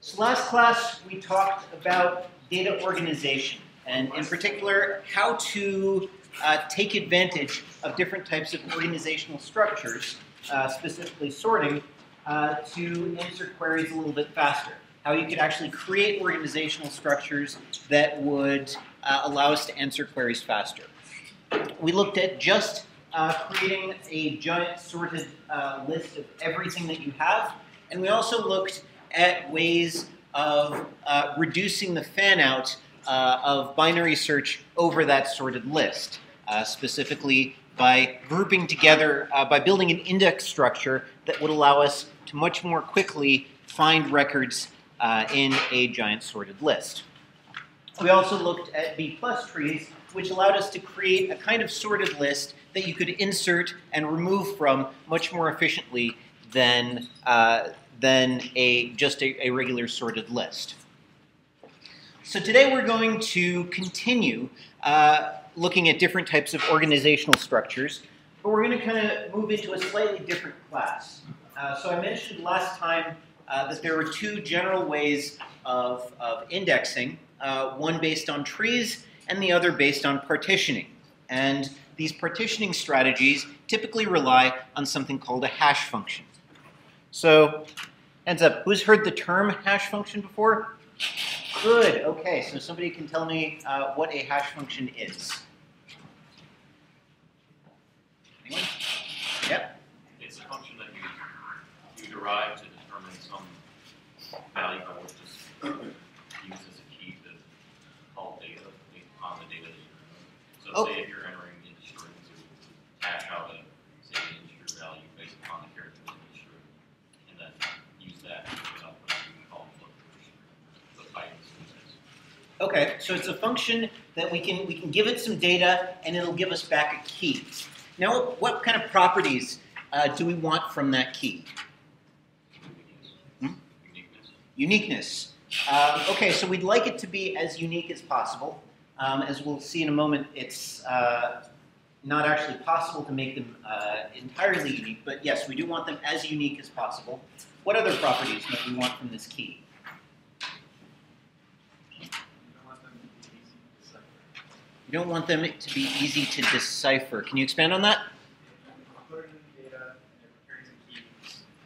So last class, we talked about data organization, and in particular, how to take advantage of different types of organizational structures, specifically sorting, to answer queries a little bit faster. How you could actually create organizational structures that would allow us to answer queries faster. We looked at just creating a giant sorted list of everything that you have, and we also looked at ways of reducing the fan-out of binary search over that sorted list, specifically by grouping together, by building an index structure that would allow us to much more quickly find records in a giant sorted list. We also looked at B+ trees, which allowed us to create a kind of sorted list that you could insert and remove from much more efficiently than just a regular sorted list. So today we're going to continue looking at different types of organizational structures, but we're going to kind of move into a slightly different class. So I mentioned last time that there were two general ways of indexing, one based on trees and the other based on partitioning. And these partitioning strategies typically rely on something called a hash function. So, hands up, who's heard the term hash function before? Good, okay, so somebody can tell me what a hash function is. Anyone? Yep. It's a function that you derive to determine some value by which is used as a key to call data on the data that you're entering. So say if you're entering into strings, it would hash out a, say, an integer value based upon the characters in the string, and then use that to output we call the type. Okay, so it's a function that we can give it some data and it'll give us back a key. Now, what kind of properties do we want from that key? Uniqueness. Uniqueness. Okay, so we'd like it to be as unique as possible. As we'll see in a moment, it's not actually possible to make them entirely unique, but yes, we do want them as unique as possible. What other properties might we want from this key? You don't want them to be easy to decipher. Can you expand on that? Put it in data and it returns a key.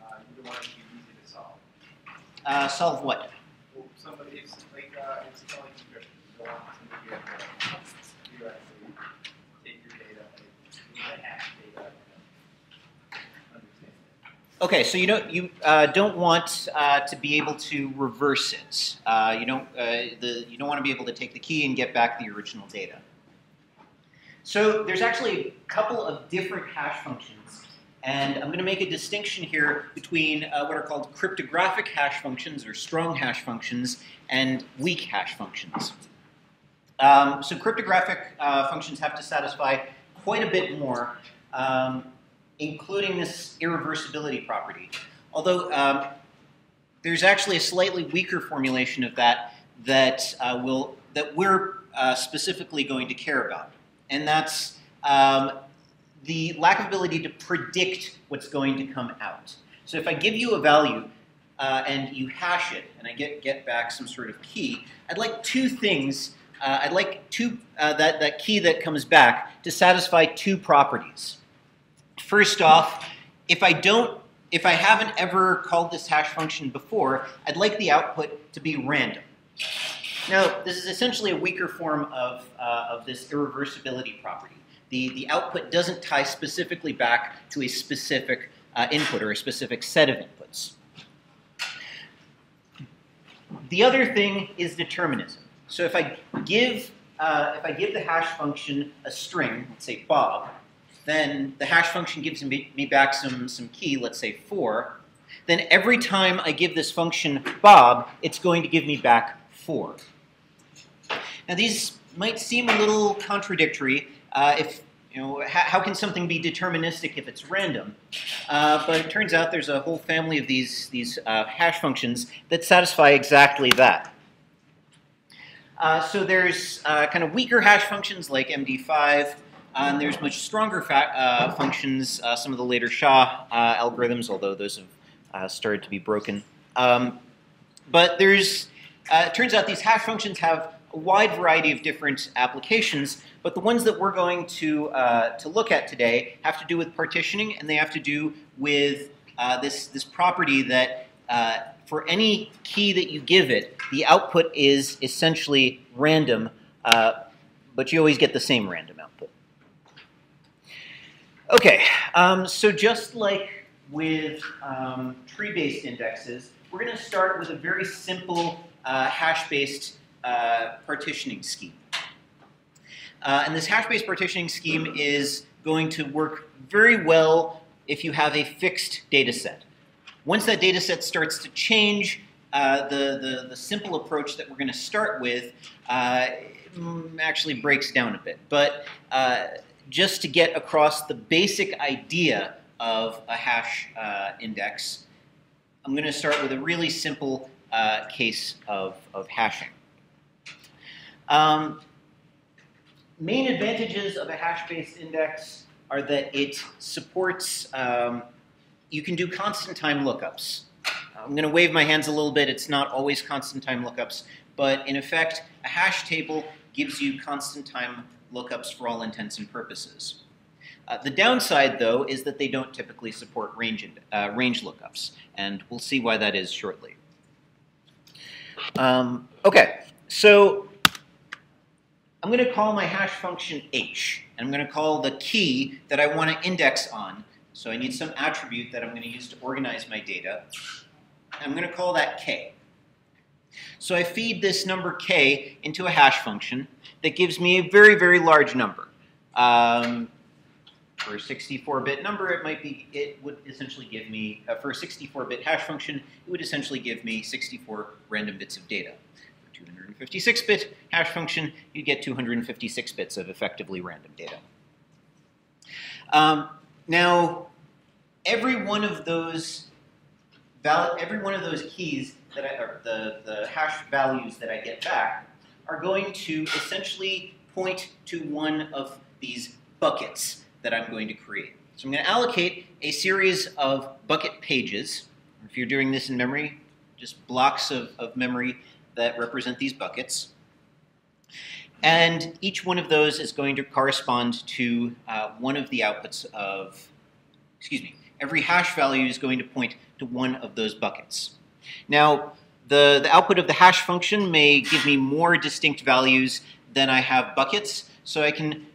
You don't want it to be easy to solve. Solve what? Well, it's like it's calling encryption. You don't want somebody to actually take your data, like hash data, and understand it. Okay, so you don't want to be able to reverse it. You don't want to be able to take the key and get back the original data. So there's actually a couple of different hash functions, and I'm going to make a distinction here between what are called cryptographic hash functions or strong hash functions and weak hash functions. So cryptographic functions have to satisfy quite a bit more, including this irreversibility property. Although there's actually a slightly weaker formulation of that we're specifically going to care about. And that's the lack of ability to predict what's going to come out. So if I give you a value and you hash it, and I get back some sort of key, I'd like two things. I'd like that key that comes back to satisfy two properties. First off, if I haven't ever called this hash function before, I'd like the output to be random. Now, this is essentially a weaker form of this irreversibility property. The output doesn't tie specifically back to a specific input or a specific set of inputs. The other thing is determinism. So if I give the hash function a string, let's say Bob, then the hash function gives me back some key, let's say 4. Then every time I give this function Bob, it's going to give me back 4. Now these might seem a little contradictory. How can something be deterministic if it's random? But it turns out there's a whole family of these hash functions that satisfy exactly that. So there's kind of weaker hash functions like MD5, and there's much stronger functions, some of the later SHA algorithms, although those have started to be broken. But there's, it turns out these hash functions have a wide variety of different applications, but the ones that we're going to look at today have to do with partitioning, and they have to do with this property that for any key that you give it, the output is essentially random, but you always get the same random output. Okay, so just like with tree-based indexes, we're going to start with a very simple hash-based partitioning scheme. And this hash-based partitioning scheme is going to work very well if you have a fixed data set. Once that data set starts to change, the simple approach that we're going to start with actually breaks down a bit. But just to get across the basic idea of a hash index, I'm going to start with a really simple case of hashing. Main advantages of a hash-based index are that it supports, you can do constant time lookups. I'm going to wave my hands a little bit. It's not always constant time lookups, but in effect, a hash table gives you constant time lookups for all intents and purposes. The downside, though, is that they don't typically support range lookups, and we'll see why that is shortly. Okay, so I'm going to call my hash function h, and I'm going to call the key that I want to index on. So I need some attribute that I'm going to use to organize my data. I'm going to call that k. So I feed this number k into a hash function that gives me a very, very large number. For a 64-bit number, it would essentially give me, for a 64-bit hash function, it would essentially give me 64 random bits of data. For a 256-bit hash function, you get 256 bits of effectively random data. Now, every one of those keys that the hash values that I get back are going to essentially point to one of these buckets that I'm going to create. So I'm going to allocate a series of bucket pages. If you're doing this in memory, just blocks of memory that represent these buckets. And each one of those is going to correspond to one of the outputs of, every hash value is going to point to one of those buckets. Now, the output of the hash function may give me more distinct values than I have buckets, so I can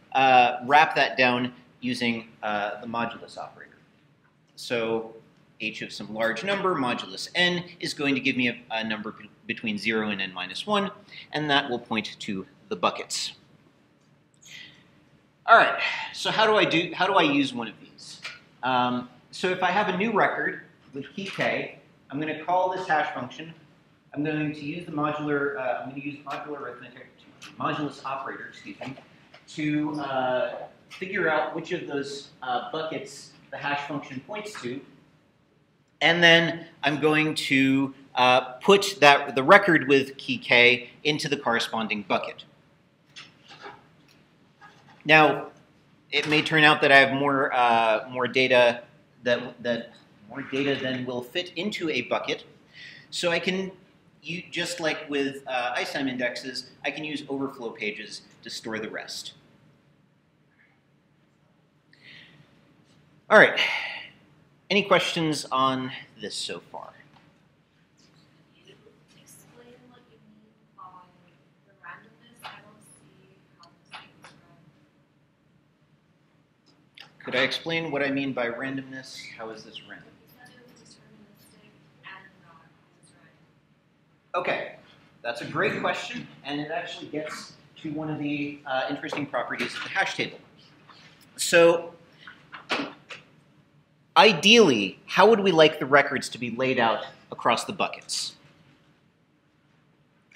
wrap that down using the modulus operator. So h of some large number, modulus n, is going to give me a number between 0 and n minus 1, and that will point to the buckets. All right, so how do I use one of these? So if I have a new record with key k, I'm going to call this hash function. I'm going to use the modular arithmetic, modulus operator, to figure out which of those buckets the hash function points to, and then I'm going to put the record with key k into the corresponding bucket. Now, it may turn out that I have more data than will fit into a bucket, so I can, just like with ISIM indexes, I can use overflow pages to store the rest. All right, any questions on this so far? Can you explain what you mean by the randomness? I don't see how this is random. Could I explain what I mean by randomness? How is this random? You said it was deterministic and not as random. Okay, that's a great question, and it actually gets to one of the interesting properties of the hash table. So, ideally, how would we like the records to be laid out across the buckets?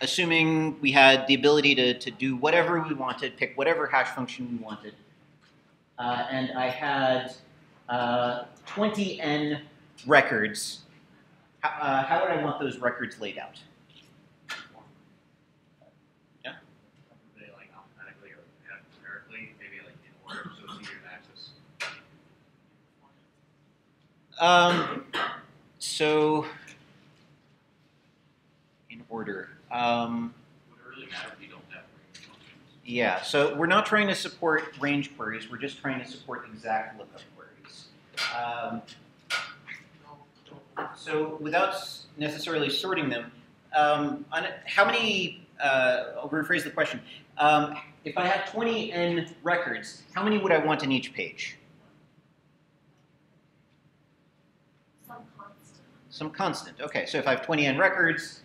Assuming we had the ability to do whatever we wanted, pick whatever hash function we wanted, and I had 20n records, how would I want those records laid out? Yeah? They like alphabetically or numerically, maybe like in order, so it's easier to access. So in order. Would it really matter if we don't have range functions? Yeah, so we're not trying to support range queries. We're just trying to support exact lookup queries. So without necessarily sorting them, how many, I'll rephrase the question. If I have 20 n records, how many would I want in each page? Some constant. Some constant. Okay, so if I have 20 n records,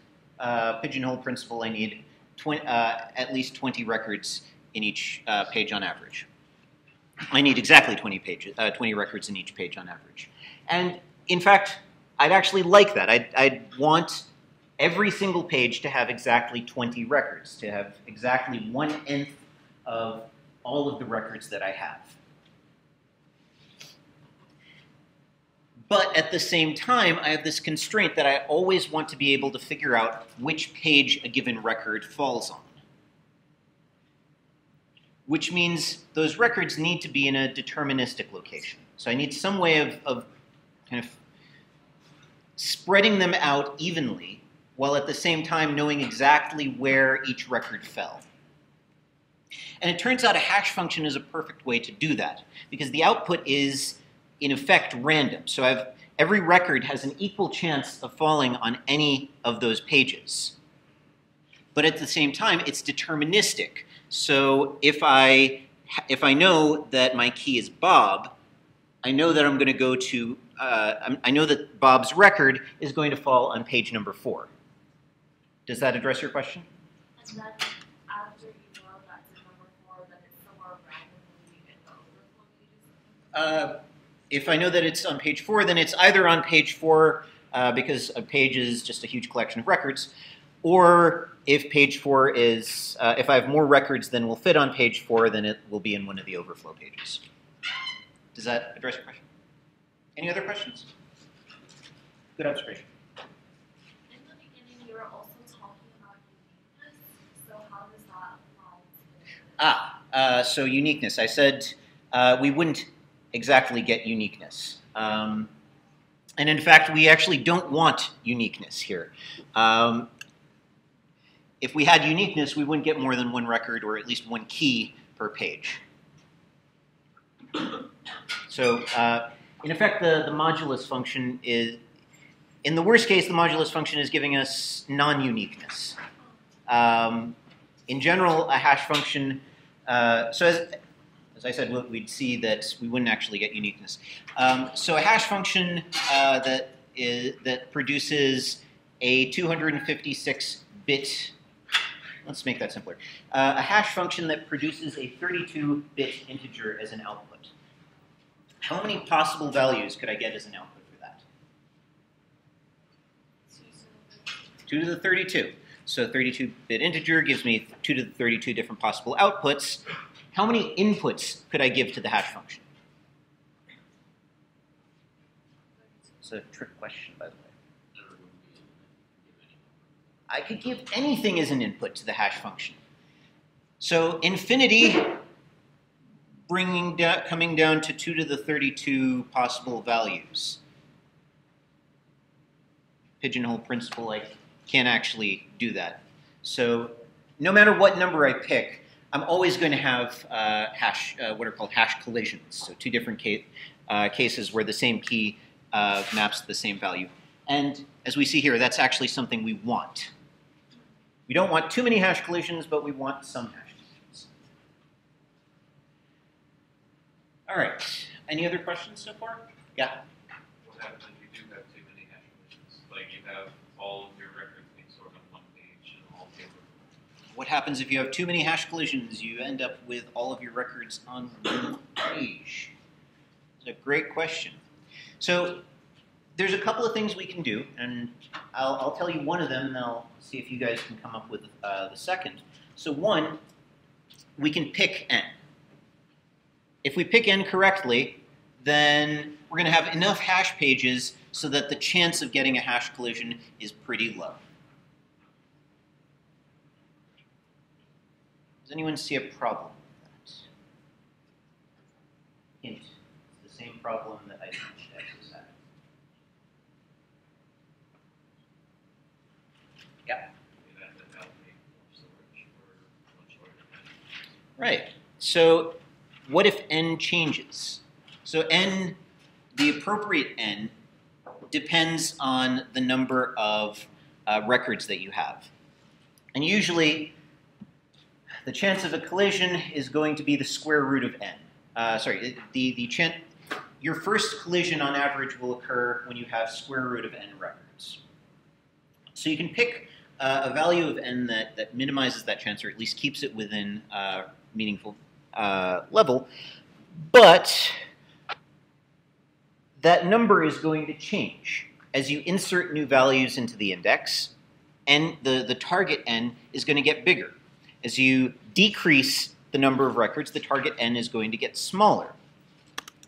pigeonhole principle, I need at least 20 records in each page on average. I need exactly 20 records in each page on average. And in fact, I'd actually like that. I'd want every single page to have exactly 20 records, to have exactly 1/n of all of the records that I have. But at the same time, I have this constraint that I always want to be able to figure out which page a given record falls on. Which means those records need to be in a deterministic location. So I need some way of kind of spreading them out evenly, while at the same time knowing exactly where each record fell. And it turns out a hash function is a perfect way to do that, because the output is, in effect, random. So every record has an equal chance of falling on any of those pages. But at the same time, it's deterministic. So if I know that my key is Bob, I know that I'm going to go to, I know that Bob's record is going to fall on page number 4. Does that address your question? And then after you know that's in number 4, then it's somewhere randomly in the overflow pages? If I know that it's on page 4, then it's either on page 4 because a page is just a huge collection of records, or if page 4 is, if I have more records than will fit on page 4, then it will be in one of the overflow pages. Does that address your question? Any other questions? Good observation. In the beginning, you were also talking about uniqueness, so how does that apply to this? So uniqueness. I said we wouldn't exactly get uniqueness. And in fact, we actually don't want uniqueness here. If we had uniqueness, we wouldn't get more than one record or at least one key per page. So in effect, the modulus function is, in the worst case, the modulus function is giving us non-uniqueness. In general, a hash function, so as I said, we'd see that we wouldn't actually get uniqueness. So a hash function that produces a 256-bit, let's make that simpler. A hash function that produces a 32-bit integer as an output. How many possible values could I get as an output for that? 2 to the 32. So 32-bit integer gives me 2 to the 32 different possible outputs. How many inputs could I give to the hash function? It's a trick question, by the way. I could give anything as an input to the hash function. So infinity, coming down to 2 to the 32 possible values. Pigeonhole principle, I can't actually do that. So no matter what number I pick, I'm always going to have what are called hash collisions. So 2 different cases where the same key maps to the same value. And as we see here, that's actually something we want. We don't want too many hash collisions, but we want some hash collisions. All right. Any other questions so far? Yeah. What happens if you do have too many hash collisions? Like you have all of your records being stored on one page and all paper. What happens if you have too many hash collisions? You end up with all of your records on one page. It's a great question. So there's a couple of things we can do, and I'll tell you one of them, and I'll see if you guys can come up with the second. So one, we can pick n. If we pick n correctly, then we're going to have enough hash pages so that the chance of getting a hash collision is pretty low. Does anyone see a problem with that? Hint, it's the same problem that I mentioned X's had. Yeah. That would make more storage for much shorter time. Right. So what if n changes? So n, the appropriate n, depends on the number of records that you have. And usually, the chance of a collision is going to be the square root of n. Your first collision on average will occur when you have square root of n records. So you can pick a value of n that minimizes that chance, or at least keeps it within meaningful level, but that number is going to change as you insert new values into the index, and the target n is going to get bigger. As you decrease the number of records, the target n is going to get smaller.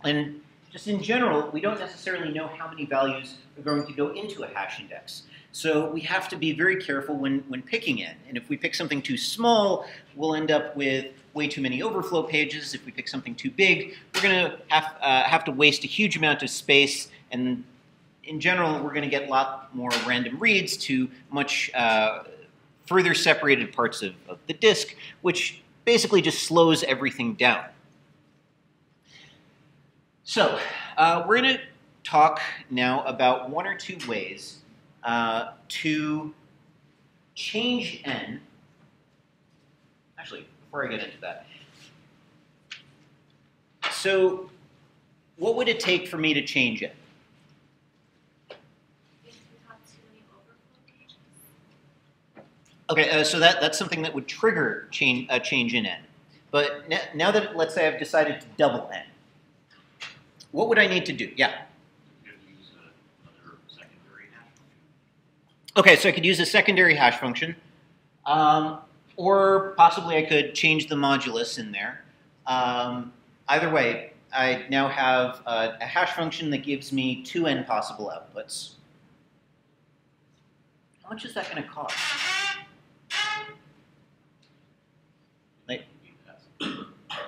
And just in general, we don't necessarily know how many values are going to go into a hash index. So we have to be very careful when picking n. And if we pick something too small, we'll end up with way too many overflow pages. If we pick something too big, we're going to have to waste a huge amount of space. And in general, we're going to get a lot more random reads to much further separated parts of the disk, which basically just slows everything down. So we're going to talk now about one or two ways to change n. Actually, before I get into that, so what would it take for me to change n? If you have too many overflow pages. Okay, so that's something that would trigger a change in n. But now that, let's say I've decided to double n, what would I need to do? Yeah? You could use another secondary hash function. Okay, so I could use a secondary hash function, or possibly I could change the modulus in there. Either way, I now have a hash function that gives me 2n possible outputs. How much is that going to cost? Like,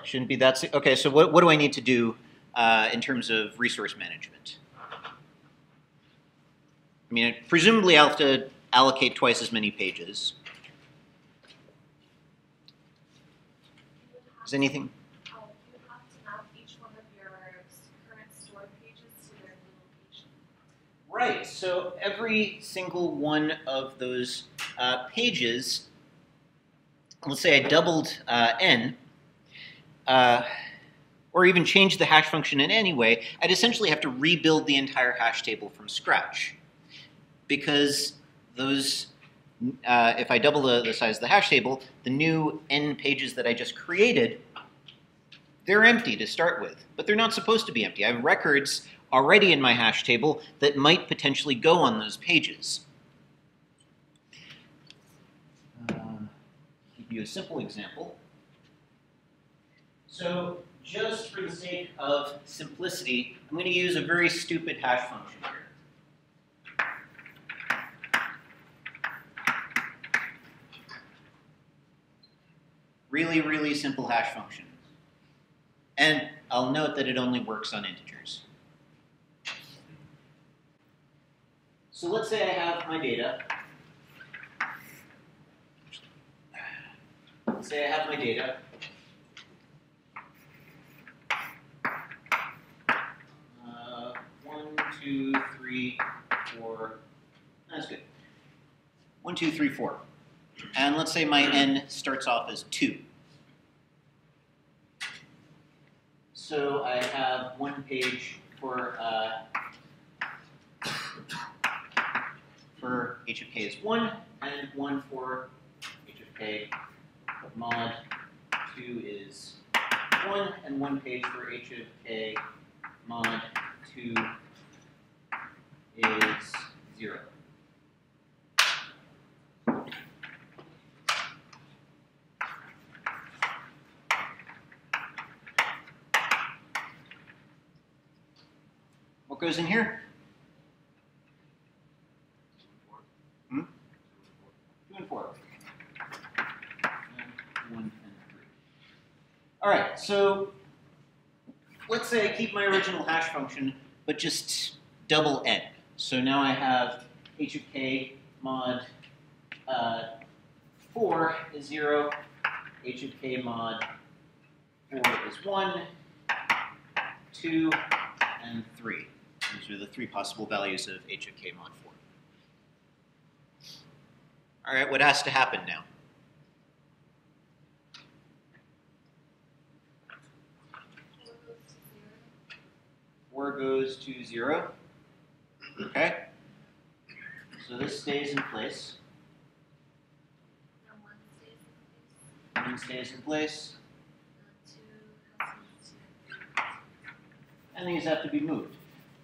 shouldn't be that. Okay, so what do I need to do in terms of resource management? I mean, presumably I'll have to allocate twice as many pages. Is anything? You have to map each one of your current stored pages to their new location. Right, so every single one of those pages, let's say I doubled n, or even changed the hash function in any way, I'd essentially have to rebuild the entire hash table from scratch. Because those, if I double the size of the hash table, the new n pages that I just created, they're empty to start with. But they're not supposed to be empty. I have records already in my hash table that might potentially go on those pages. Give you a simple example. So just for the sake of simplicity, I'm going to use a very stupid hash function here. Really, really simple hash function. And I'll note that it only works on integers. So let's say I have my data. Let's say I have my data. One, two, three, four. That's good. 1, 2, 3, 4. And let's say my n starts off as 2. So I have one page for h of k is 1, and one for h of k mod 2 is 1, and one page for h of k mod 2 is 0. What goes in here? 2 and 4. And 1 and 3. All right, so let's say I keep my original hash function, but just double n. So now I have h of k mod 4 is 0, h of k mod 4 is 1, 2, and 3. These are the three possible values of h of k mod 4. All right, what has to happen now? Four goes to 0. Okay. So this stays in place. One stays in place. And these have to be moved.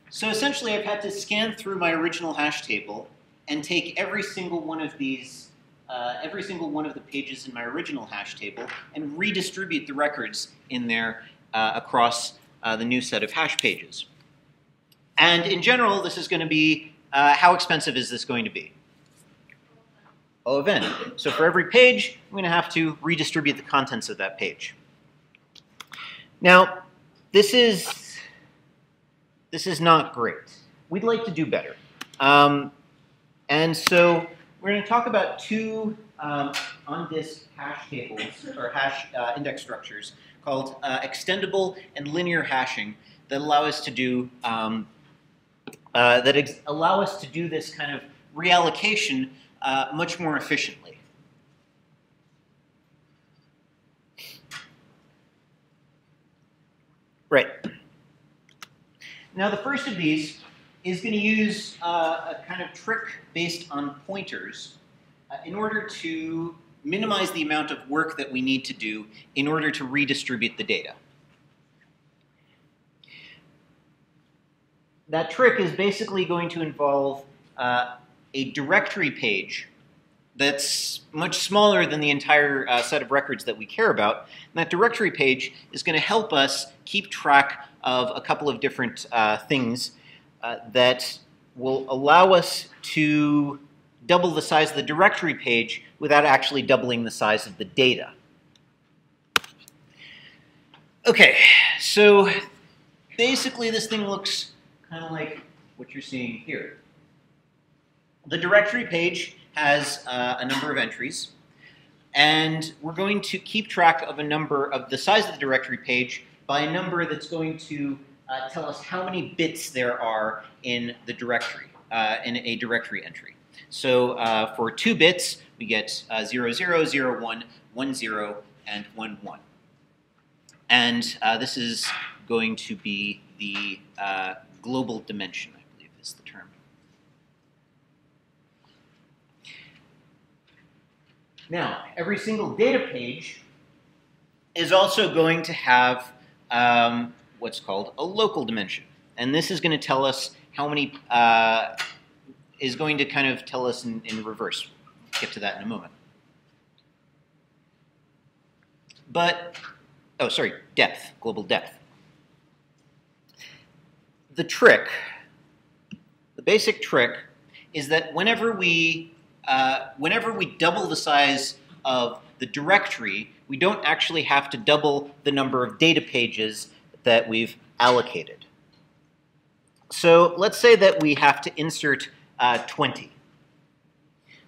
So essentially, I've had to scan through my original hash table and take every single one of these, every single one of the pages in my original hash table and redistribute the records in there across the new set of hash pages. And in general, this is going to be, how expensive is this going to be? O of n. So for every page, I'm going to have to redistribute the contents of that page. Now, this is not great. We'd like to do better. And so we're going to talk about two on-disk hash tables, or hash index structures, called extendable and linear hashing, that allow us to do this kind of reallocation much more efficiently. Right. Now the first of these is going to use a kind of trick based on pointers in order to minimize the amount of work that we need to do in order to redistribute the data. That trick is basically going to involve a directory page that's much smaller than the entire set of records that we care about. And that directory page is going to help us keep track of a couple of different things that will allow us to double the size of the directory page without actually doubling the size of the data. Okay, so basically this thing looks kind of like what you're seeing here. The directory page has a number of entries, and we're going to keep track of a number of the size of the directory page by a number that's going to tell us how many bits there are in the directory, in a directory entry. So for 2 bits, we get 0, 0, 0, 1, 1, 0, and 1, 1. And this is going to be the global dimension, I believe is the term. Now, every single data page is also going to have what's called a local dimension. And this is going to tell us how many, is going to kind of tell us in reverse. We'll get to that in a moment. But, oh, sorry, depth, global depth. The trick, the basic trick, is that whenever we double the size of the directory, we don't actually have to double the number of data pages that we've allocated. So let's say that we have to insert 20.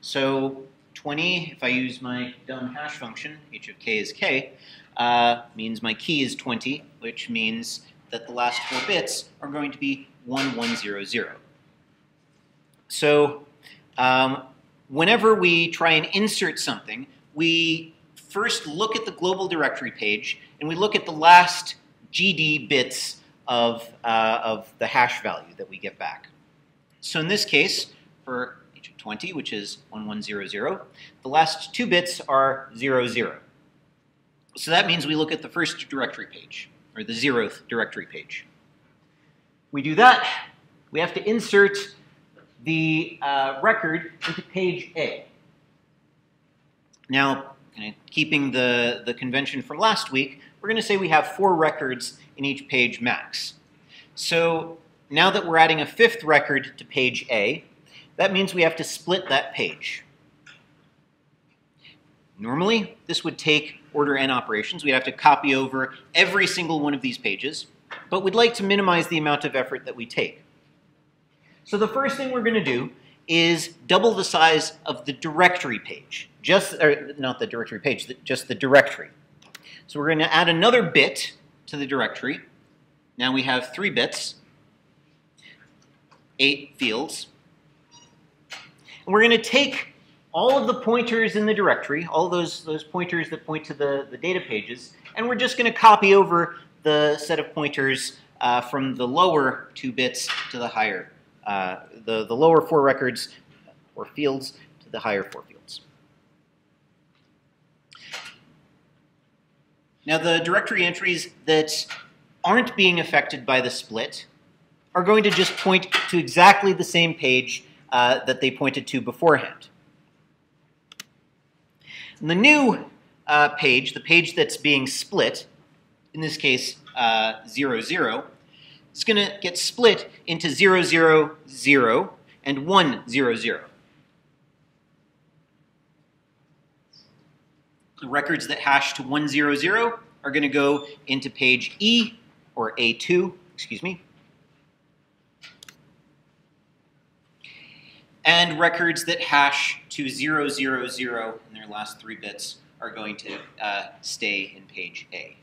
So 20, if I use my dumb hash function, h of k is k, means my key is 20, which means that the last 4 bits are going to be 1100. So whenever we try and insert something, we first look at the global directory page, and we look at the last GD bits of the hash value that we get back. So in this case, for h of 20, which is 1100, the last 2 bits are 00. So that means we look at the first directory page, or the 0th directory page. We do that, we have to insert the record into page A. Now, keeping the convention from last week, we're going to say we have 4 records in each page max. So now that we're adding a 5th record to page A, that means we have to split that page. Normally, this would take order n operations. We'd have to copy over every single one of these pages, but we'd like to minimize the amount of effort that we take. So the first thing we're going to do is double the size of the directory page. Not the directory page, just the directory. So we're going to add another bit to the directory. Now we have 3 bits, 8 fields. And we're going to take all of the pointers in the directory, all those pointers that point to the data pages, and we're just going to copy over the set of pointers from the lower 2 bits to the higher, the lower 4 records or fields to the higher 4 fields. Now the directory entries that aren't being affected by the split are going to just point to exactly the same page that they pointed to beforehand. And the new page, the page that's being split, in this case 0, 0, is going to get split into 0, 0, 0 and 1, 0, 0. The records that hash to 1, 0, 0 are going to go into page E, or A2, excuse me. And records that hash to 0, 0, 0 in their last 3 bits are going to stay in page A.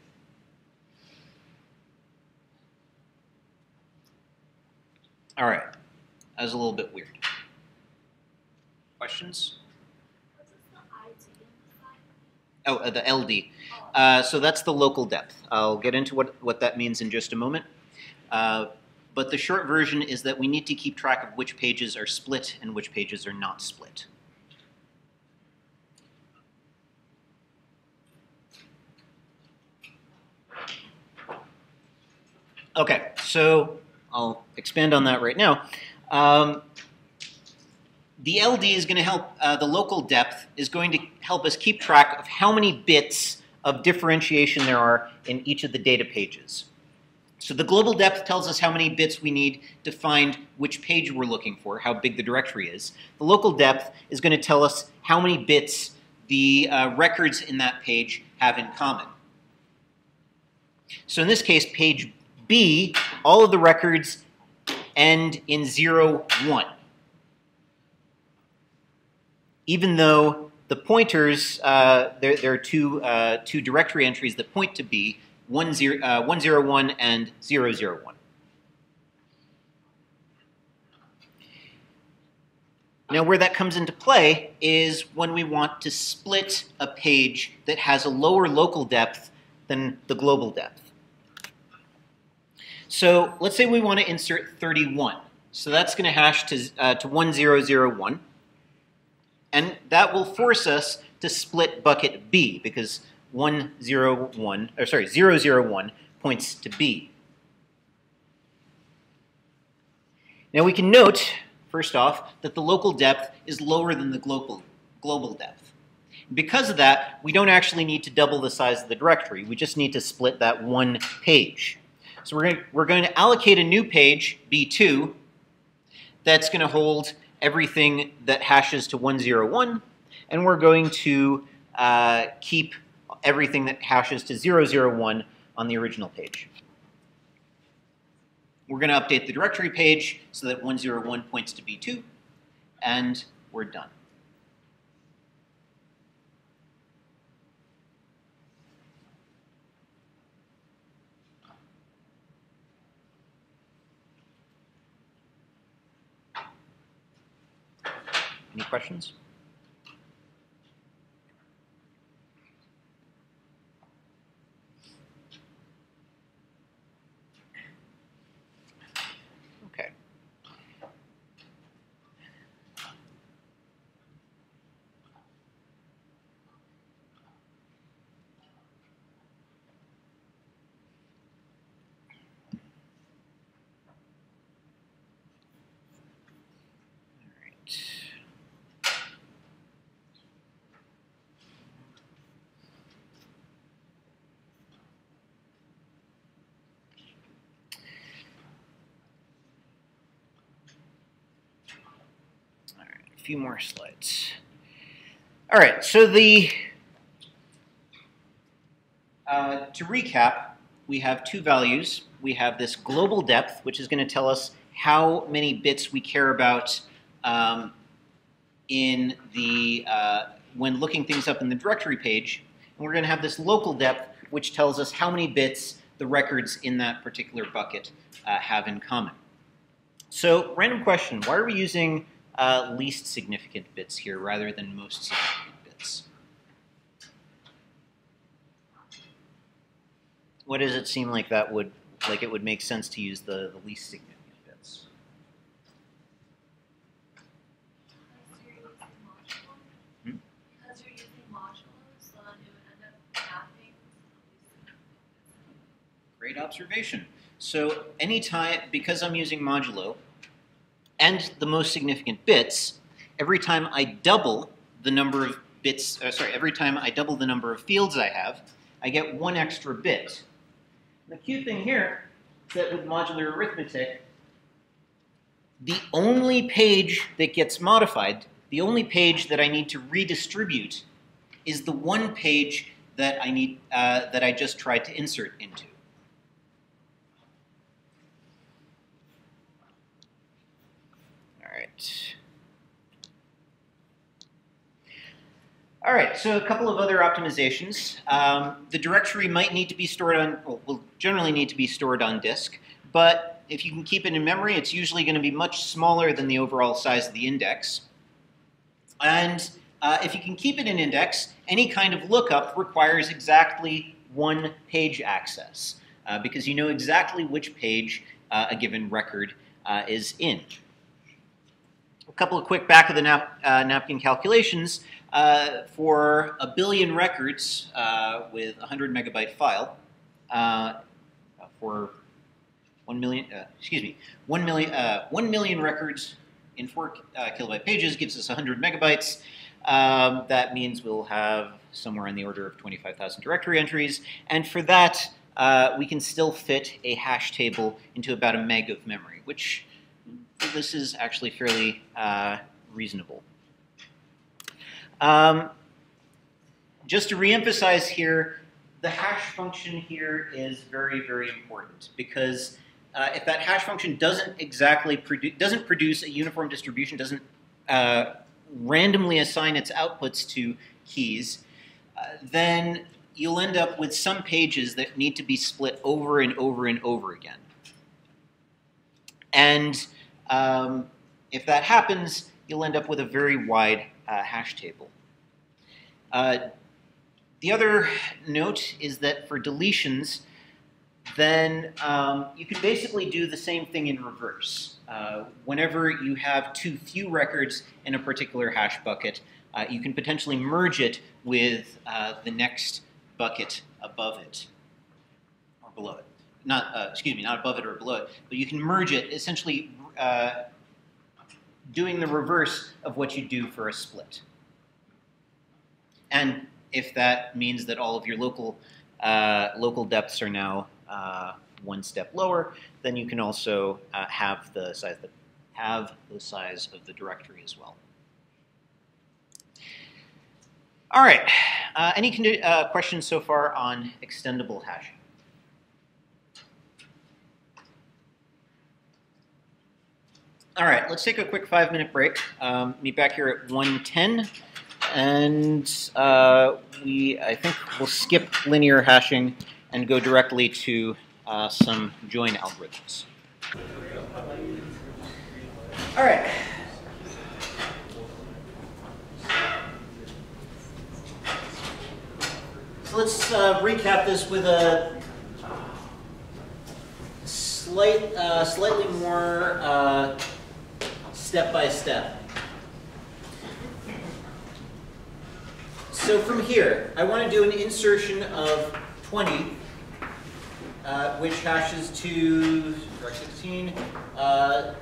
All right, that was a little bit weird. Questions? Oh, the LD. So that's the local depth. I'll get into what that means in just a moment. But the short version is that we need to keep track of which pages are split and which pages are not split. Okay, so I'll expand on that right now. The LD is going to help, the local depth is going to help us keep track of how many bits of differentiation there are in each of the data pages. So the global depth tells us how many bits we need to find which page we're looking for, how big the directory is. The local depth is going to tell us how many bits the records in that page have in common. So in this case, page B, all of the records end in 0, 1. Even though the pointers, there are two directory entries that point to B, 101 and 001. Now where that comes into play is when we want to split a page that has a lower local depth than the global depth. So let's say we want to insert 31. So that's going to hash to 1001. And that will force us to split bucket B because 001 points to B. Now we can note, first off, that the local depth is lower than the global depth. Because of that, we don't actually need to double the size of the directory. We just need to split that one page. So we're going to allocate a new page, B2, that's going to hold everything that hashes to 101, and we're going to keep everything that hashes to 001 on the original page. We're going to update the directory page so that 101 points to B2, and we're done. Any questions? Okay. A few more slides. All right, so to recap, we have 2 values. We have this global depth, which is going to tell us how many bits we care about in the when looking things up in the directory page, and we're going to have this local depth, which tells us how many bits the records in that particular bucket have in common. So, random question: why are we using least significant bits here rather than most significant bits? What does it seem like that would it would make sense to use the least significant bits? Because you're using modulos, so then it would end up mapping. Great observation. So anytime, because I'm using modulo and the most significant bits, every time I double the number of bits, every time I double the number of fields I have, I get one extra bit. The cute thing here is that with modular arithmetic, the only page that gets modified, the only page that I need to redistribute, is the one page that I need that I just tried to insert into. All right, so a couple of other optimizations. The directory might need to be stored on, well, will generally need to be stored on disk, but if you can keep it in memory, it's usually going to be much smaller than the overall size of the index. And if you can keep it in index, any kind of lookup requires exactly one page access, because you know exactly which page a given record is in. A couple of quick back of the napkin calculations. For 1 billion records with a 100 megabyte file, for 1 million, 1 million records in 4 kilobyte pages gives us 100 megabytes. That means we'll have somewhere in the order of 25,000 directory entries, and for that we can still fit a hash table into about a meg of memory, which this is actually fairly reasonable. Just to reemphasize here, the hash function here is very, very important, because if that hash function doesn't exactly produce a uniform distribution, doesn't randomly assign its outputs to keys, then you'll end up with some pages that need to be split over and over and over again. And if that happens, you'll end up with a very wide hash table. The other note is that for deletions, then you can basically do the same thing in reverse. Whenever you have too few records in a particular hash bucket, you can potentially merge it with the next bucket above it, or below it. Not above it or below it, but you can merge it, essentially doing the reverse of what you do for a split. And if that means that all of your local depths are now one step lower, then you can also have the size of the directory as well. All right. Any questions so far on extendable hashing? All right, let's take a quick 5-minute break. Meet back here at 1:10, and I think we'll skip linear hashing and go directly to some join algorithms. All right. So let's recap this with a slightly more step-by-step. So from here, I want to do an insertion of 20, which hashes to 16, 0,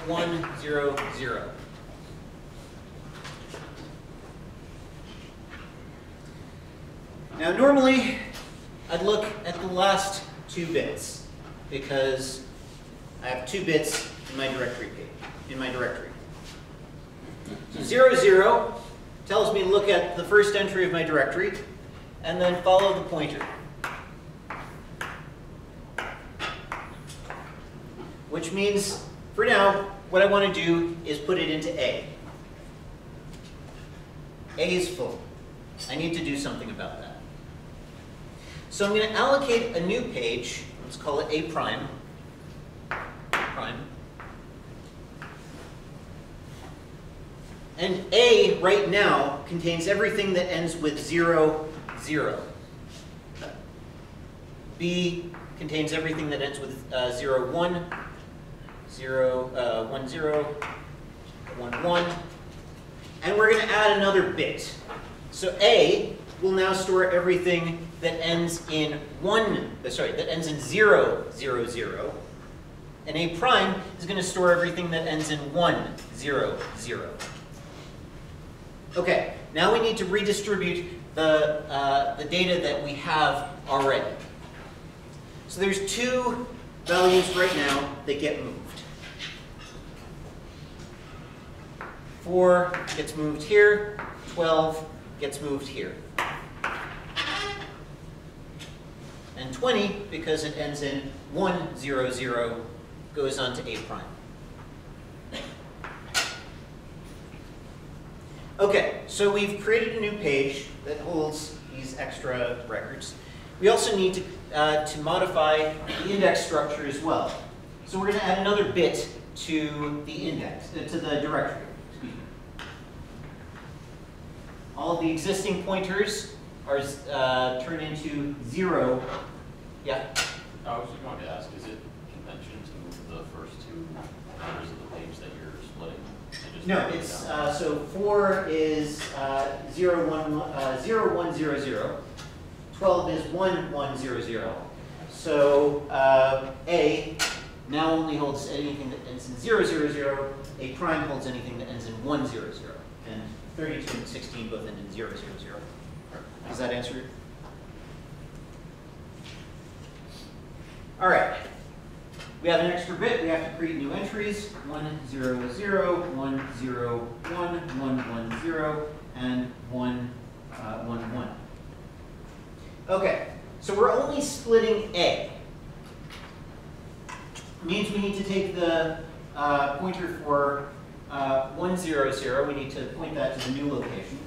1, 0, 0. Now normally, I'd look at the last 2 bits, because I have 2 bits in my directory page, So 0, 0 tells me to look at the first entry of my directory, and then follow the pointer. which means for now, what I want to do is put it into A. A is full. I need to do something about that. So I'm going to allocate a new page. Let's call it A prime. And A right now contains everything that ends with 0, 0. B contains everything that ends with 0, 1, 0, 1, 0, 1, 1. And we're going to add another bit. So A will now store everything that ends in 0, 0, 0. And A prime is going to store everything that ends in 1, 0, 0. Okay, now we need to redistribute the data that we have already. So there's two values right now that get moved. 4 gets moved here, 12 gets moved here. And 20, because it ends in 1, 0, 0, goes on to A prime. Okay, so we've created a new page that holds these extra records. We also need to modify the index structure as well. So we're going to add another bit to the index, to the directory. Excuse me. All of the existing pointers are turned into 0. Yeah? I was just going to ask, is it convention to move the first two numbers of the page that you're splitting? No, it's so 4 is 0, 1, 0, 0. 12 is 1, 1, 0, 0. So A now only holds anything that ends in 0, 0, 0. A prime holds anything that ends in 1, 0, 0. And 32 and 16 both end in 0, 0, 0. Does that answer it? All right. We have an extra bit. We have to create new entries. 1, 0, 0, 1, 0, 1, 1, 1, 0, and 1, 1, 1. Okay, so we're only splitting A. Means we need to take the pointer for 1, 0, 0. We need to point that to the new location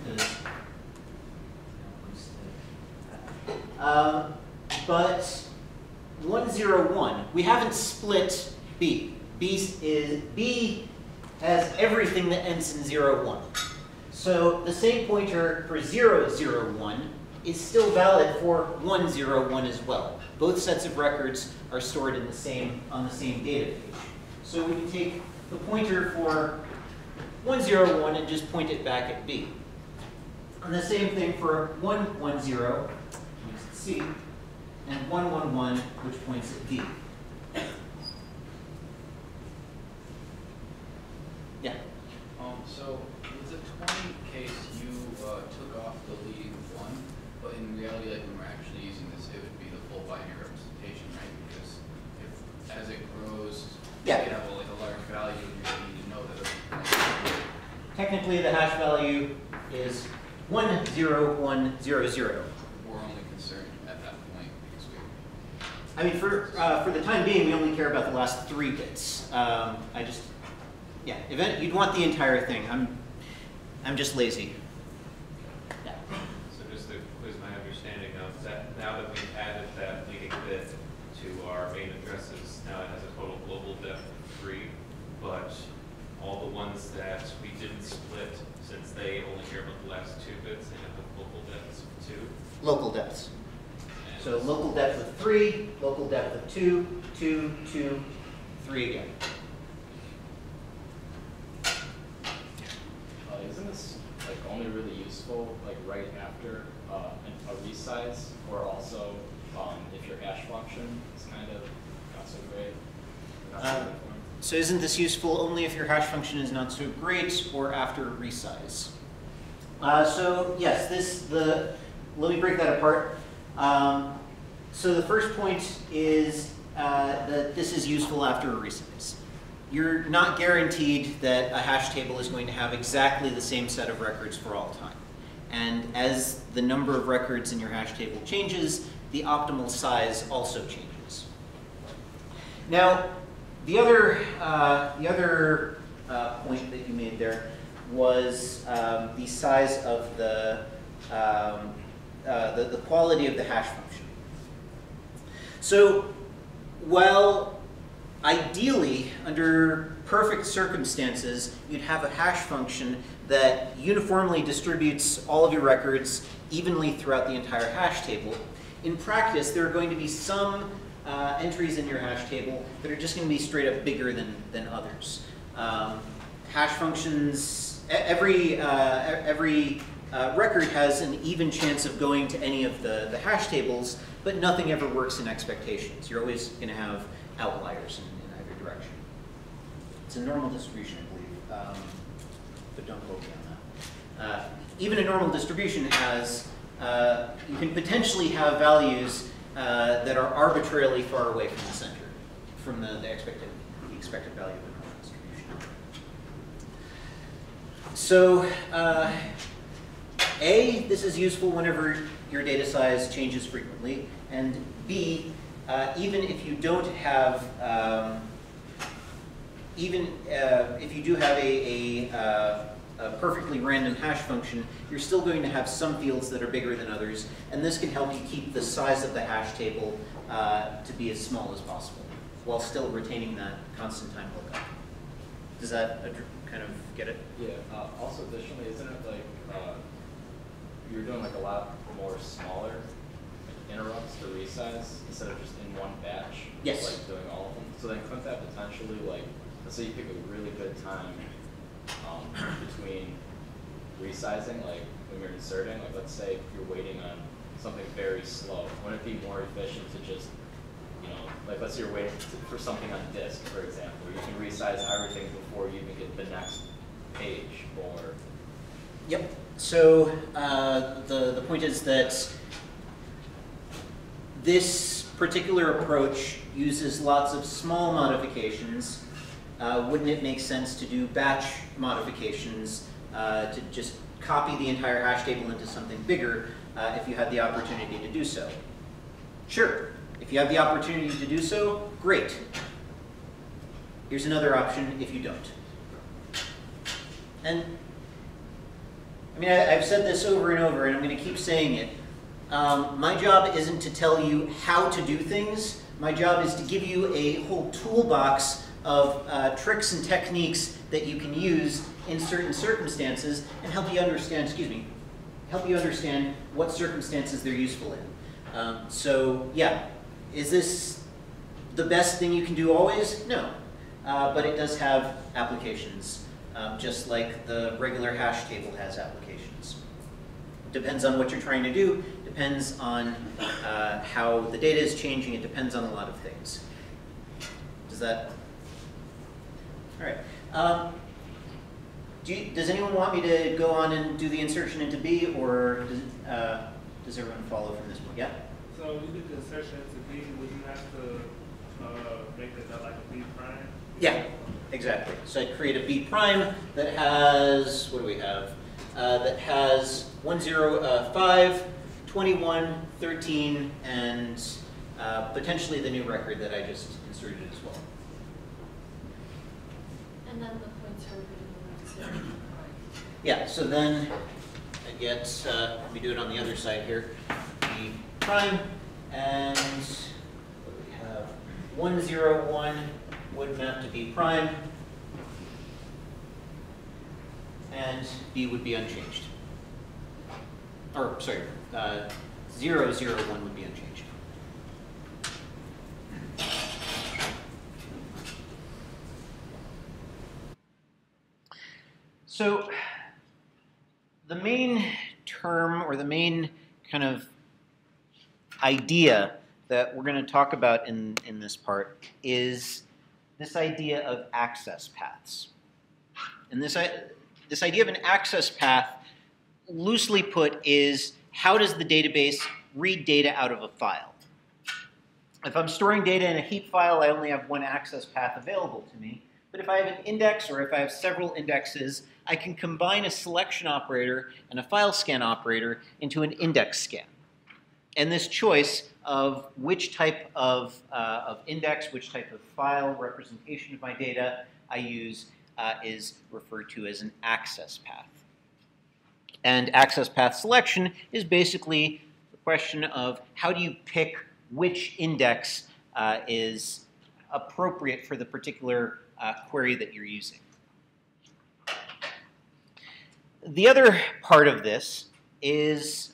but 1, 0, 1. We haven't split B. B has everything that ends in 0, 1. So the same pointer for 0, 0, 1 is still valid for 1, 0, 1 as well. Both sets of records are stored in on the same data page. So we can take the pointer for 1, 0, 1 and just point it back at B. And the same thing for 1, 1, 0, points at C, and 1, 1, 1, which points at D. Yeah? So with the 20 case, you took off the leading 1, but in reality, like when we're actually using this, it would be the full binary representation, right? Because if, as it grows, yeah, you have like a large value, and you need to know that. Technically, the hash value is 1, 0, 1, 0, 0. We're only concerned at that point because we. I mean, for the time being, we only care about the last 3 bits. Yeah, you'd want the entire thing. I'm just lazy. Yeah. So just to quiz my understanding of that, now that we've added that leading bit to our main addresses, now it has a total global depth of 3, but all the ones that we didn't split, since they only care about the last 2 bits, they have the local depths of 2. Local depths. And So local depth of 3, local depth of 2, 2, 2, 3 again. Isn't this like only really useful like right after a resize, or also if your hash function is kind of not so great? Not so uniform? So isn't this useful only if your hash function is not so great or after resize? So yes, let me break that apart. So the first point is that this is useful after a resize. You're not guaranteed that a hash table is going to have exactly the same set of records for all time. And as the number of records in your hash table changes, the optimal size also changes. Now, The other point that you made there was the size of the quality of the hash function. So, while ideally, under perfect circumstances, you'd have a hash function that uniformly distributes all of your records evenly throughout the entire hash table, in practice, there are going to be some entries in your hash table that are just going to be straight up bigger than others. Hash functions, every record has an even chance of going to any of the hash tables, but nothing ever works in expectations. You're always going to have outliers in either direction. It's a normal distribution, I believe, but don't quote me on that. Even a normal distribution has, you can potentially have values that are arbitrarily far away from the center, from the expected value of a normal distribution. So, A, this is useful whenever your data size changes frequently, and B, even if you don't have, if you do have a perfectly random hash function, you're still going to have some fields that are bigger than others, and this can help you keep the size of the hash table to be as small as possible, while still retaining that constant time lookup. Does that kind of get it? Yeah. Also, additionally, isn't it like you're doing like a lot more smaller interrupts to resize instead of just in one batch? Yes. Like doing all of them. So then couldn't that potentially, like, let's say you pick a really good time between resizing, like when you're inserting, like let's say if you're waiting on something very slow, wouldn't it be more efficient to just, you know, like let's say you're waiting for something on disk, for example, you can resize everything before you even get the next page, or... Yep. So the point is that this particular approach uses lots of small modifications. Wouldn't it make sense to do batch modifications to just copy the entire hash table into something bigger if you had the opportunity to do so? Sure. If you have the opportunity to do so, great. Here's another option if you don't. And I mean, I've said this over and over, and I'm going to keep saying it. My job isn't to tell you how to do things. My job is to give you a whole toolbox of tricks and techniques that you can use in certain circumstances and help you understand, help you understand what circumstances they're useful in. So yeah, is this the best thing you can do always? No, but it does have applications, just like the regular hash table has applications. Depends on what you're trying to do, depends on how the data is changing, it depends on a lot of things. Does that? All right. Does anyone want me to go on and do the insertion into B, or does everyone follow from this point? Yeah? So you did the insertion into B, would you have to make it like a B prime? Yeah, exactly. So I create a B prime that has, what do we have? That has 1, 0, 5, 21, 13, and potentially the new record that I just inserted as well. And then the pointer would be moved to Yeah, so then I get, let me do it on the other side here, B prime, and what do we have? 1, 0, 1 would map to B prime, and B would be unchanged. Or, sorry, 0, 0, 1 would be unchanged. So the main term, or the main kind of idea that we're going to talk about in this part is this idea of access paths. And this idea of an access path, loosely put, is how does the database read data out of a file? If I'm storing data in a heap file, I only have one access path available to me. But if I have an index, or if I have several indexes, I can combine a selection operator and a file scan operator into an index scan. And this choice of which type of index, which type of file representation of my data I use is referred to as an access path. And access path selection is basically the question of how do you pick which index is appropriate for the particular query that you're using. The other part of this is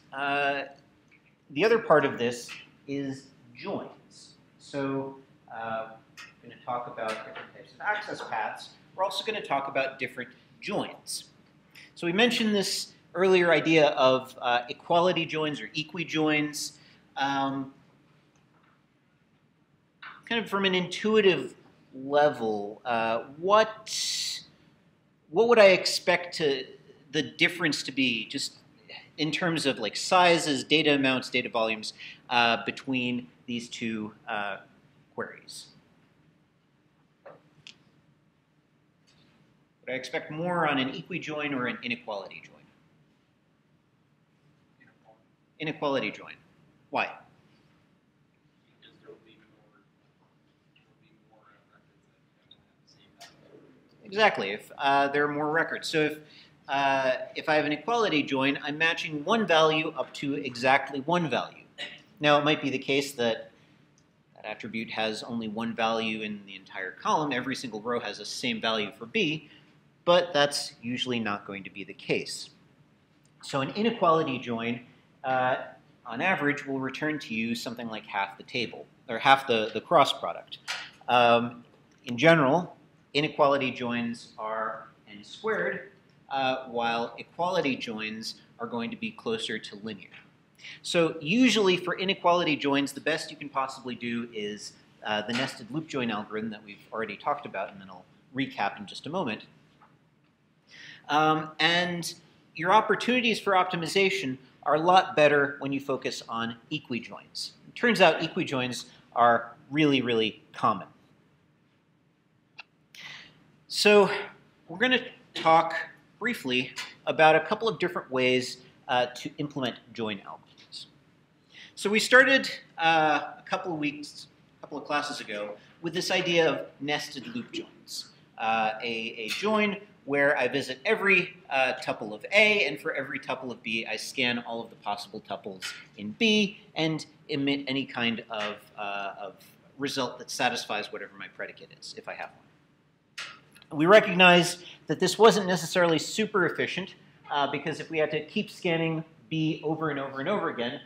joins. So we're going to talk about different types of access paths. We're also going to talk about different joins. So we mentioned this earlier idea of equality joins or equi-joins. Kind of from an intuitive level, what would I expect the difference to be, just in terms of like sizes, data amounts, data volumes, between these two queries? Would I expect more on an equi-join or an inequality join? Inequality join. Why? Because there will be more records that have the same value. Exactly. If there are more records. So if I have an equality join, I'm matching one value up to exactly one value. Now, it might be the case that that attribute has only one value in the entire column. Every single row has the same value for B, but that's usually not going to be the case. So an inequality join, on average, will return to you something like half the table, or half the cross product. In general, inequality joins are n squared, while equality joins are going to be closer to linear. So usually for inequality joins, the best you can possibly do is the nested loop join algorithm that we've already talked about, and then I'll recap in just a moment. And your opportunities for optimization are a lot better when you focus on equi-joins. It turns out equi-joins are really, really common. So we're going to talk briefly about a couple of different ways to implement join algorithms. So we started a couple of classes ago with this idea of nested loop joins. A join where I visit every tuple of A, and for every tuple of B, I scan all of the possible tuples in B and emit any kind of result that satisfies whatever my predicate is, if I have one. We recognize that this wasn't necessarily super efficient, because if we had to keep scanning B over and over and over again,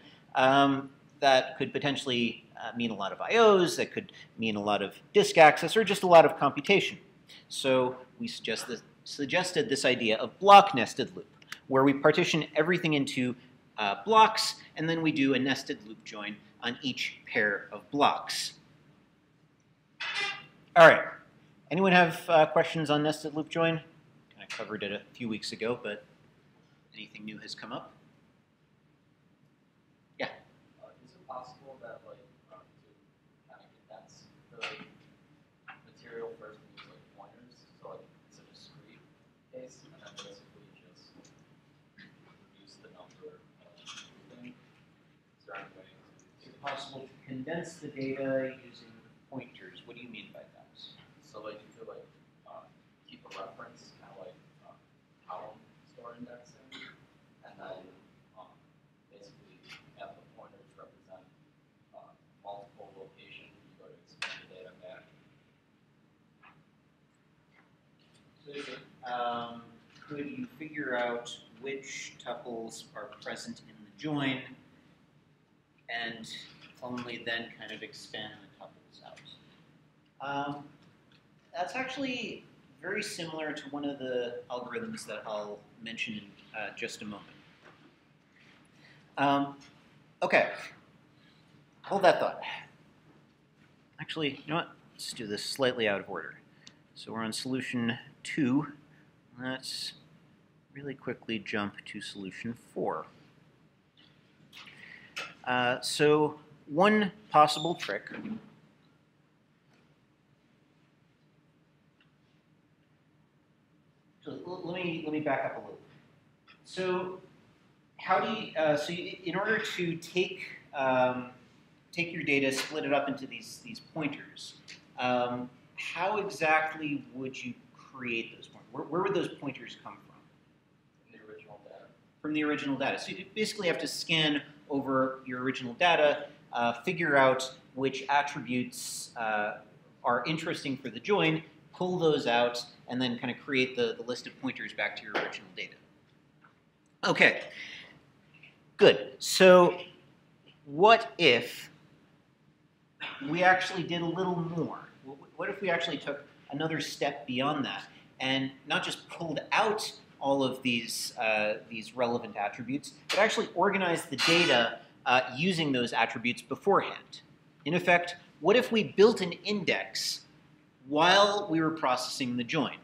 that could potentially mean a lot of IOs, that could mean a lot of disk access, or just a lot of computation. So we suggested this idea of block nested loop, where we partition everything into blocks, and then we do a nested loop join on each pair of blocks. All right. Anyone have questions on nested loop join? I covered it a few weeks ago, but anything new has come up? Yeah. Is it possible that, like, to kind of condense the material first and use like pointers, so like it's a discrete case, and then basically just reduce the number of moving? Is there any way? Is it possible to condense the data using pointers? What do you mean by that? So like you could like keep a reference, kind of like column store indexing, and then basically have the pointers represent multiple locations. You go to expand the data back. So could you figure out which tuples are present in the join, and only then kind of expand the tuples out? That's actually very similar to one of the algorithms that I'll mention in just a moment. Okay, hold that thought. Actually, you know what? Let's do this slightly out of order. So we're on solution 2. Let's really quickly jump to solution 4. So one possible trick . So let me back up a little. So how do you, in order to take take your data, split it up into these pointers. How exactly would you create those pointers? Where would those pointers come from? From the original data. From the original data. So you basically have to scan over your original data, figure out which attributes are interesting for the join, pull those out, and then kind of create the list of pointers back to your original data. Okay, good. So what if we actually did a little more? What if we actually took another step beyond that and not just pulled out all of these relevant attributes, but actually organized the data using those attributes beforehand? In effect, what if we built an index while we were processing the join?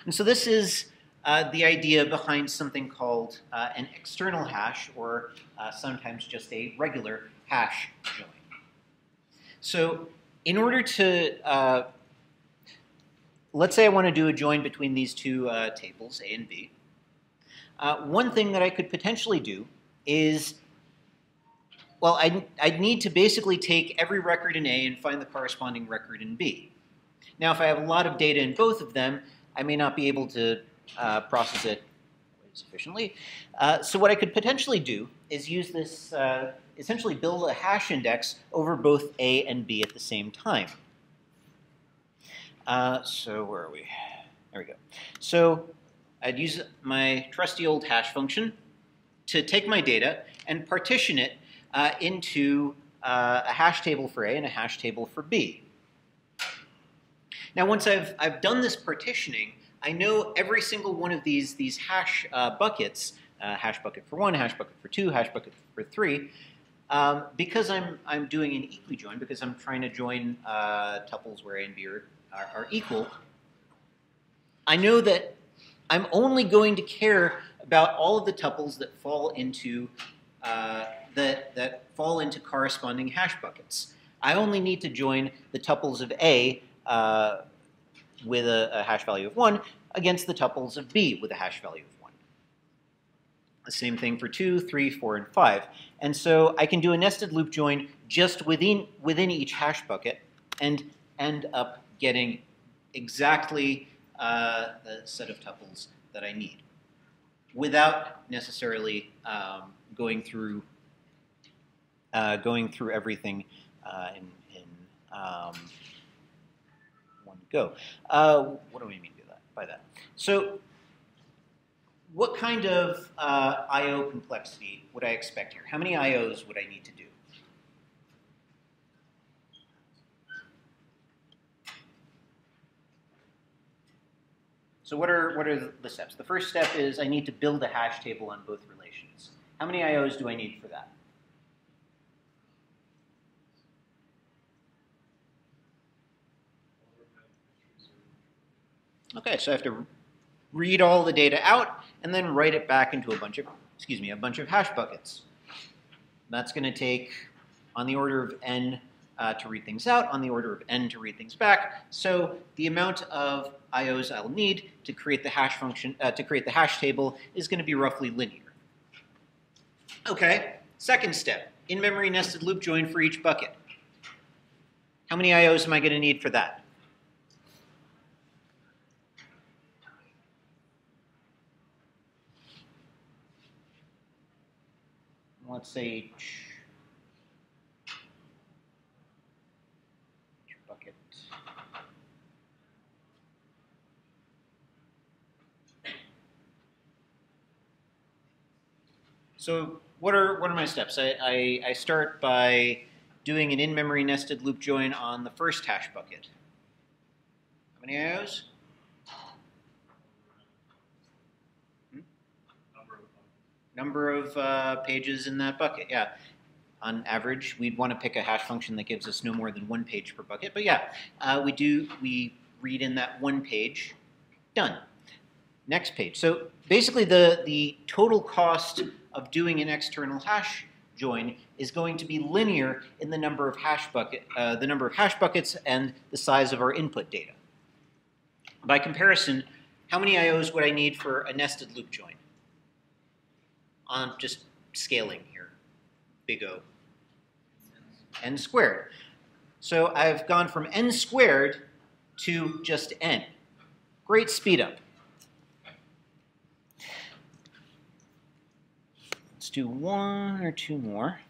And so this is the idea behind something called an external hash, or sometimes just a regular hash join. So in order to, let's say I want to do a join between these two tables, A and B. One thing that I could potentially do is, well, I'd need to basically take every record in A and find the corresponding record in B. Now, if I have a lot of data in both of them, I may not be able to process it sufficiently. So what I could potentially do is use this, essentially build a hash index over both A and B at the same time. So where are we? There we go. So I'd use my trusty old hash function to take my data and partition it into a hash table for A and a hash table for B. Now, once I've done this partitioning, I know every single one of these hash buckets, hash bucket for 1, hash bucket for 2, hash bucket for 3, because I'm doing an equijoin, because I'm trying to join tuples where A and B are equal, I know that I'm only going to care about all of the tuples that fall into that fall into corresponding hash buckets. I only need to join the tuples of A with a hash value of 1 against the tuples of B with a hash value of 1. The same thing for 2, 3, 4, and 5. And so I can do a nested loop join just within each hash bucket and end up getting exactly the set of tuples that I need without necessarily going through everything in one go. What do we mean by that? So what kind of I/O complexity would I expect here? How many I/Os would I need to do? So what are the steps? The first step is I need to build a hash table on both relations. How many I/Os do I need for that? Okay, so I have to read all the data out and then write it back into a bunch of hash buckets. That's going to take on the order of n to read things out, on the order of n to read things back. So the amount of I/Os I'll need to create the hash function, to create the hash table, is going to be roughly linear. Okay, second step, in-memory nested loop join for each bucket. How many I/Os am I going to need for that? Let's say each bucket. So what are my steps? I start by doing an in-memory nested loop join on the first hash bucket. How many I/Os? Number of pages in that bucket, yeah. On average, we'd want to pick a hash function that gives us no more than 1 page per bucket. But yeah, we read in that 1 page. Done. Next page. So basically, the total cost of doing an external hash join is going to be linear in the number of hash buckets and the size of our input data. By comparison, how many I/Os would I need for a nested loop join? On just scaling here. big O, n squared. So I've gone from n squared to just n. Great speed up. Let's do one or two more.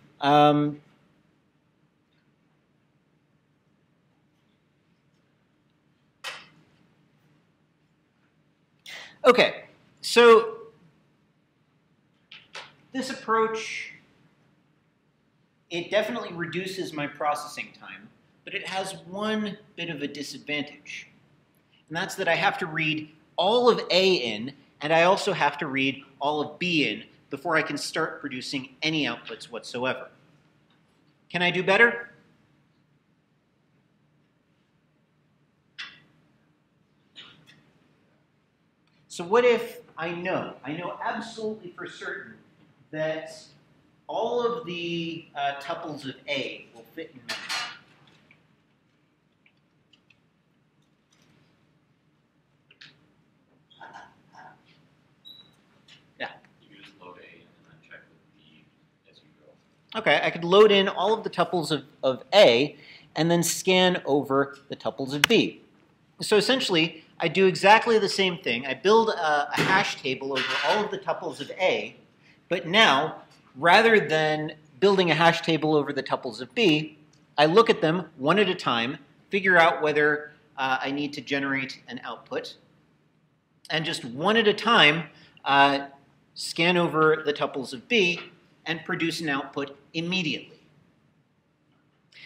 Okay, so this approach, it definitely reduces my processing time, but it has one bit of a disadvantage. And that's that I have to read all of A in, and I also have to read all of B in before I can start producing any outputs whatsoever. Can I do better? So what if I know absolutely for certain that all of the tuples of A will fit in memory? Yeah. You can just load A and then check with B as you go. Okay, I could load in all of the tuples of A and then scan over the tuples of B. So essentially, I do exactly the same thing. I build a hash table over all of the tuples of A, but now, rather than building a hash table over the tuples of B, I look at them one at a time, figure out whether I need to generate an output, and just one at a time, scan over the tuples of B and produce an output immediately.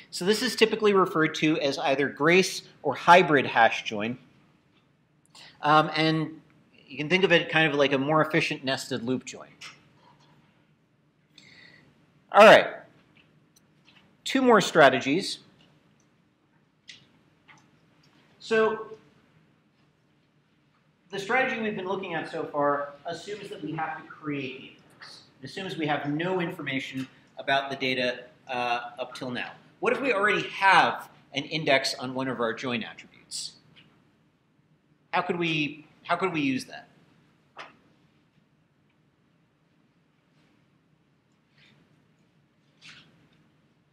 So this is typically referred to as either Grace or hybrid hash join. And you can think of it kind of like a more efficient nested loop join. All right, two more strategies. So the strategy we've been looking at so far assumes that we have to create the index. It assumes we have no information about the data up till now. What if we already have an index on one of our join attributes? How could we use that?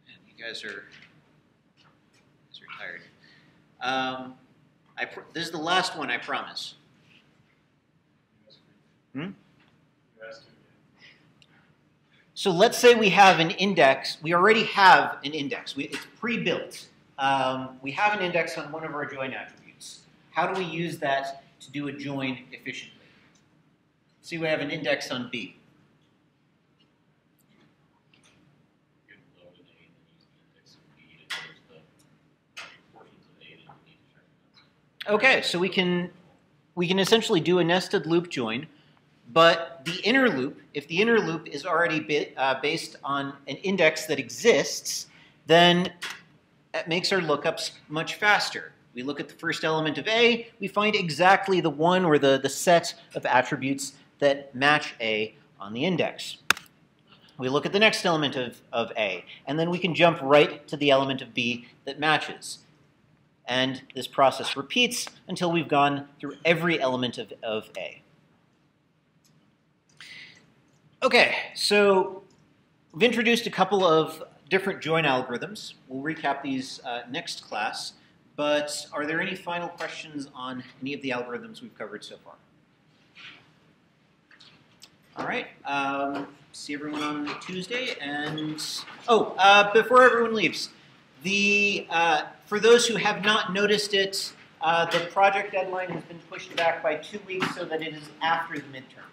Man, you guys are tired. This is the last one, I promise. So let's say we have an index. We already have an index. It's pre-built. We have an index on one of our join attributes. How do we use that to do a join efficiently? See, we have an index on B. You can load an A and then use the index of B to change the portions of A that you need to check. Okay, so we can essentially do a nested loop join, but the inner loop, if the inner loop is already based on an index that exists, then that makes our lookups much faster. We look at the first element of A, we find exactly the one or the set of attributes that match A on the index. We look at the next element of A, and then we can jump right to the element of B that matches. And this process repeats until we've gone through every element of A. Okay, so we've introduced a couple of different join algorithms. We'll recap these next class. But are there any final questions on any of the algorithms we've covered so far? All right. See everyone on Tuesday. And before everyone leaves, for those who have not noticed it, the project deadline has been pushed back by 2 weeks so that it is after the midterm.